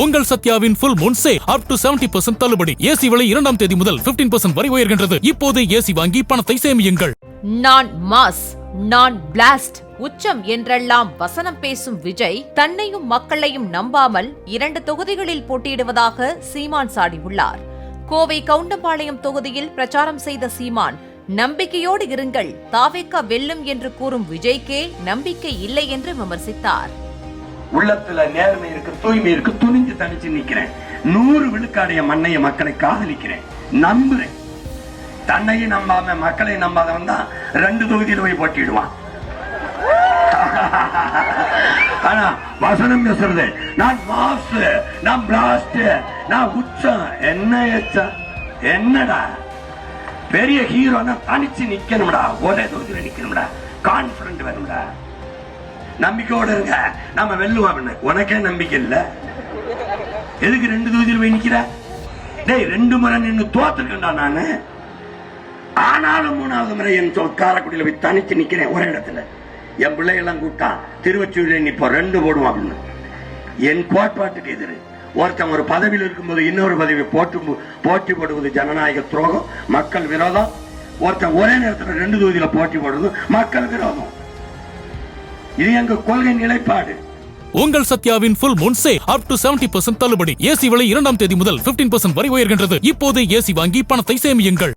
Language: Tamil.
உங்கள் சத்யாவின் full moon sale up to 70% தள்ளுபடி. ஏசி விலை 2ஆம் தேதி முதல் 15% வரை உயர்கின்றது. இப்போது ஏசி வாங்கி பணத்தை சேமியுங்கள். நான் மாஸ், நான் பிளாஸ்ட், உச்சம் என்றெல்லாம் வசனம் பேசும் விஜய் தன்னையும் மக்களையும் நம்பாமல் 2 தொகுதிகளில் போட்டியிடுவதாக சீமான் சாடியுள்ளார். கோவை கவுண்டம்பாளையம் தொகுதியில் பிரச்சாரம் செய்த சீமான், நம்பிக்கையோடு இருங்கள், தாவேகா வெல்லும் என்று கூறும் விஜய்க்கே நம்பிக்கை இல்லை என்று விமர்சித்தார். உள்ளத்துல நேர்மை இருக்கு, தூய்மை இருக்கு, துணிஞ்சு தனிச்சு நிக்கிறேன். 100 விழுக்காடைய மண்ணைய மக்களை காதலிக்கிறேன், நம்புறேன். தன்னையும் நம்பாம மக்களை நம்பாதவன் தான் 2 தொகுதியில் போய் போட்டிடுவான். ஆனா வசனம் பேசுறது, நான் மாஸ், நான் பிளாஸ்ட், நான் உச்சம். என்ன எச்சம்? என்னடா பெரிய ஹீரோனா தனிச்சு நிக்கணும்டா, ஒரே தொகுதியில நிக்கணும்டா, கான்பிடன்ட் வேணும்டா. நம்பிக்கையோட இருங்க, நாம வெல்லுவோம். உனக்கே நம்பிக்கை இல்ல, எதுக்கு 2 தொகுதியில் போய் நிக்கிற? டேய், 2 முறை நின்று தோத்துருக்கா நானு. ஆனாலும் 3வது முறை என் காரைக்குடியில போய் தனிச்சு நிக்கிறேன் ஒரே இடத்துல. என் பிள்ளைகள்லாம் கூப்பிட்டா திருவச்சூரில் நிப்போம், 2 போடுவோம் அப்படின்னு. என் கோட்பாட்டுக்கு எதிரு. ஒருத்தன் ஒரு பதவியில் இருக்கும்போது இன்னொரு பதவி போட்டி போடுவது ஜனநாயக துரோகம், மக்கள் விரோதம். ஒருத்தன் ஒரே நேரத்தில் 2 தொகுதியில போட்டி போடுவது மக்கள் விரோதம். இது எங்க கொள்கை நிலைப்பாடு. உங்கள் சத்யாவின் full moon sale up to 70% தள்ளுபடி. ஏசி விலை 2ஆம் தேதி முதல் 15% வரை உயர்கின்றது. இப்போது ஏசி வாங்கி பணத்தை சேமியுங்கள்.